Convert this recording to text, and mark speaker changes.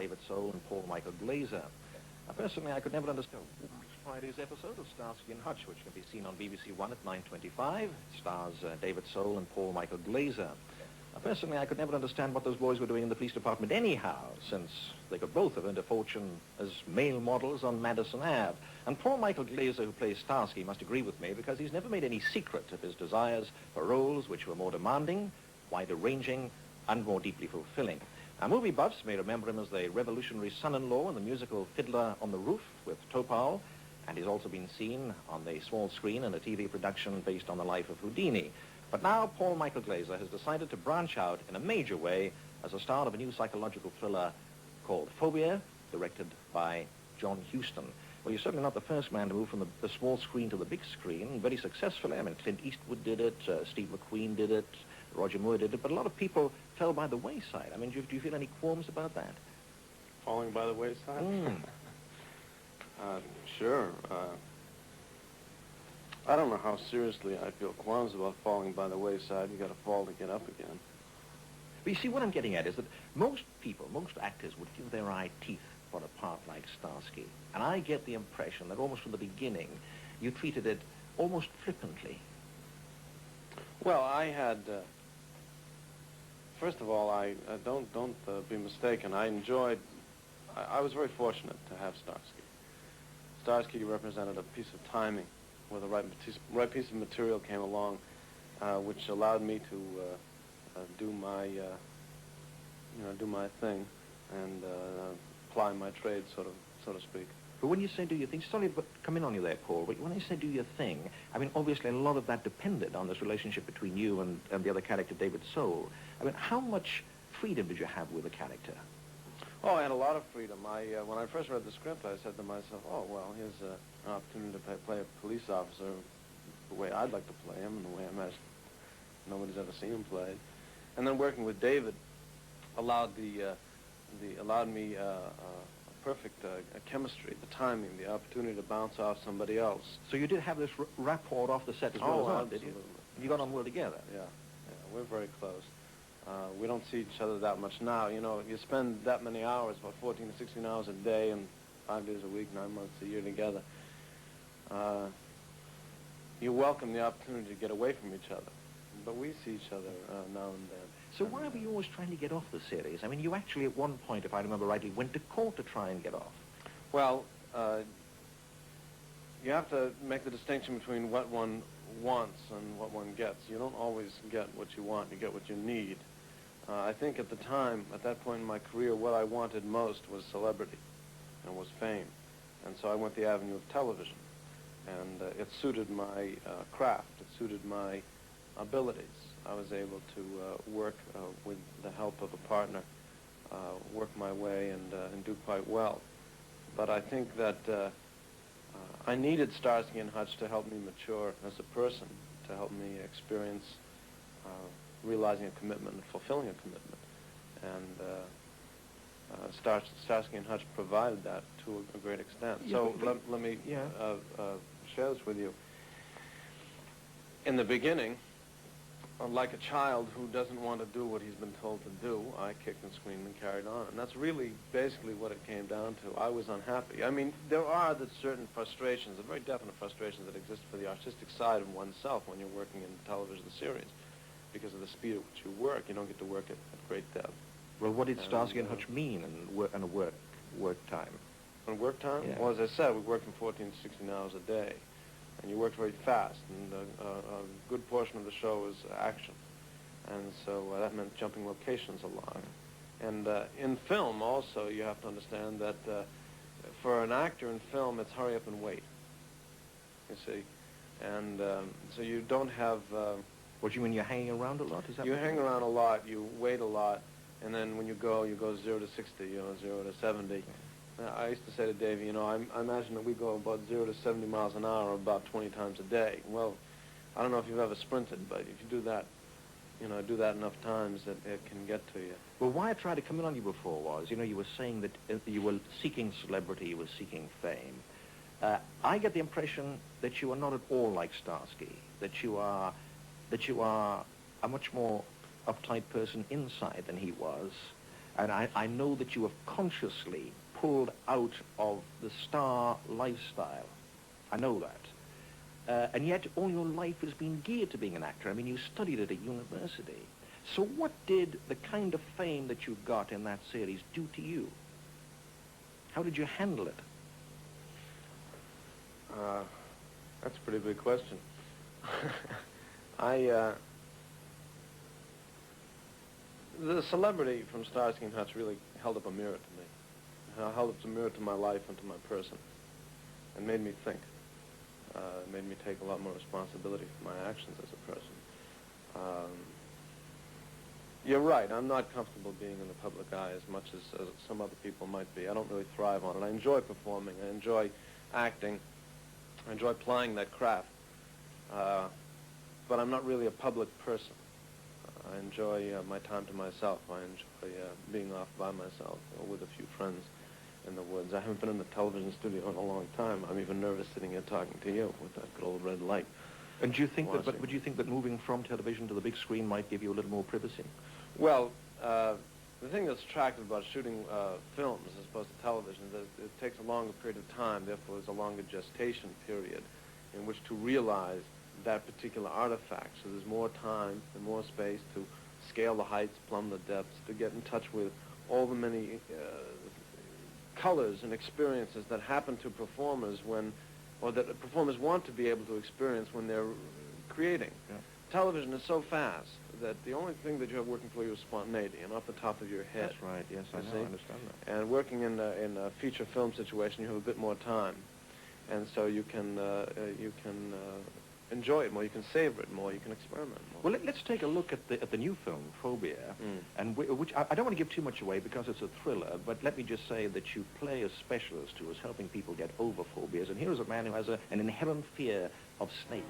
Speaker 1: David Soul and Paul Michael Glaser. Personally, I could never understand Friday's episode of Starsky and Hutch, which can be seen on BBC One at 9:25. It stars David Soul and Paul Michael Glaser. Personally, I could never understand what those boys were doing in the police department anyhow, since they could both have earned a fortune as male models on Madison Ave. And Paul Michael Glaser, who plays Starsky, must agree with me because he's never made any secret of his desires for roles which were more demanding, wider-ranging, and more deeply fulfilling. Now, movie buffs may remember him as the revolutionary son-in-law in the musical Fiddler on the Roof with Topol, and he's also been seen on the small screen in a TV production based on the life of Houdini. But now Paul Michael Glaser has decided to branch out in a major way as a star of a new psychological thriller called Phobia, directed by John Huston. Well, you're certainly not the first man to move from the small screen to the big screen very successfully. I mean, Clint Eastwood did it, Steve McQueen did it, Roger Moore did it, but a lot of people fell by the wayside. I mean, do you feel any qualms about that?
Speaker 2: Falling by the wayside? Sure. I don't know how seriously I feel qualms about falling by the wayside. You got to fall to get up again.
Speaker 1: But you see, what I'm getting at is that most people, most actors would give their eye teeth for a part like Starsky. And I get the impression that almost from the beginning, you treated it almost flippantly.
Speaker 2: Well, I had... First of all, don't be mistaken. I was very fortunate to have Starsky. Starsky represented a piece of timing where the right piece of material came along, which allowed me to do my thing and apply my trade, so to speak.
Speaker 1: But when you say do your thing, sorry to come in on you there, Paul, but when I say do your thing, I mean, obviously a lot of that depended on this relationship between you and the other character, David Soul. I mean, how much freedom did you have with the character?
Speaker 2: Oh, I had a lot of freedom. When I first read the script, I said to myself, oh, well, here's an opportunity to play a police officer the way I'd like to play him and the way I imagine nobody's ever seen him played. And then working with David allowed me perfect chemistry, the timing, the opportunity to bounce off somebody else.
Speaker 1: So you did have this rapport off the set as well as on, did you? You got on well together?
Speaker 2: Yeah, we're very close. We don't see each other that much now. You know, you spend that many hours, about 14 to 16 hours a day and 5 days a week, 9 months a year together. You welcome the opportunity to get away from each other. But we see each other now and then.
Speaker 1: So why were you always trying to get off the series? I mean, you actually at one point, if I remember rightly, went to court to try and get off.
Speaker 2: Well, you have to make the distinction between what one wants and what one gets. You don't always get what you want, you get what you need. I think at the time, at that point in my career, what I wanted most was celebrity and was fame. And so I went the avenue of television. And it suited my craft, it suited my abilities. I was able to work with the help of a partner, work my way and do quite well. But I think that I needed Starsky and Hutch to help me mature as a person, to help me experience realizing a commitment and fulfilling a commitment. And Starsky and Hutch provided that to a great extent.
Speaker 1: Yeah,
Speaker 2: so let me share this with you. In the beginning, like a child who doesn't want to do what he's been told to do, I kicked and screamed and carried on. And that's really basically what it came down to. I was unhappy. I mean, there are certain frustrations, very definite frustrations that exist for the artistic side of oneself when you're working in television series. Because of the speed at which you work, you don't get to work at great depth.
Speaker 1: Well, what did Starsky and Hutch mean in a work time?
Speaker 2: On work time?
Speaker 1: Yeah.
Speaker 2: Well, as I said, we worked from 14 to 16 hours a day. And you worked very fast, and a good portion of the show was action. And so that meant jumping locations a lot. And in film, also, you have to understand that for an actor in film, it's hurry up and wait, you see. And so you don't have...
Speaker 1: What do you mean, you're hanging around a lot? Is that
Speaker 2: you hang around a lot, you wait a lot, and then when you go 0 to 60, 0 to 70. I used to say to Davey, I imagine that we go about 0 to 70 miles an hour about 20 times a day. Well, I don't know if you've ever sprinted, but if you do that, do that enough times, it can get to you.
Speaker 1: Well, why I tried to come in on you before was, you were saying that you were seeking celebrity, you were seeking fame. I get the impression that you are not at all like Starsky, that you are a much more uptight person inside than he was. And I know that you have consciously pulled out of the star lifestyle. I know that. And yet all your life has been geared to being an actor. I mean, you studied it at university. So what did the kind of fame that you got in that series do to you? How did you handle it?
Speaker 2: That's a pretty big question. The celebrity from Starsky and Hutch really held up a mirror to me. Held up a mirror to my life and to my person, and made me think. Made me take a lot more responsibility for my actions as a person. You're right, I'm not comfortable being in the public eye as much as some other people might be. I don't really thrive on it. I enjoy performing, I enjoy acting, I enjoy plying that craft, but I'm not really a public person. I enjoy my time to myself. I enjoy being off by myself or with a few friends in the woods. I haven't been in the television studio in a long time. I'm even nervous sitting here talking to you with that good old red light.
Speaker 1: And do you think that, but would you think that moving from television to the big screen might give you a little more privacy?
Speaker 2: Well, the thing that's attractive about shooting films as opposed to television is that it takes a longer period of time, therefore there's a longer gestation period in which to realize that particular artifact. So there's more time and more space to scale the heights, plumb the depths, to get in touch with all the many colors and experiences that happen to performers when, or that performers want to be able to experience when they're creating.
Speaker 1: Yeah.
Speaker 2: Television is so fast that the only thing that you have working for you is spontaneity and off the top of your head.
Speaker 1: That's right, yes, I know, I understand that.
Speaker 2: And working in a feature film situation, you have a bit more time. And so you can enjoy it more, you can savor it more, you can experiment more.
Speaker 1: Well, let's take a look at the new film, Phobia, and which I don't want to give too much away because it's a thriller, but let me just say that you play a specialist who is helping people get over phobias, and here is a man who has an inherent fear of snakes.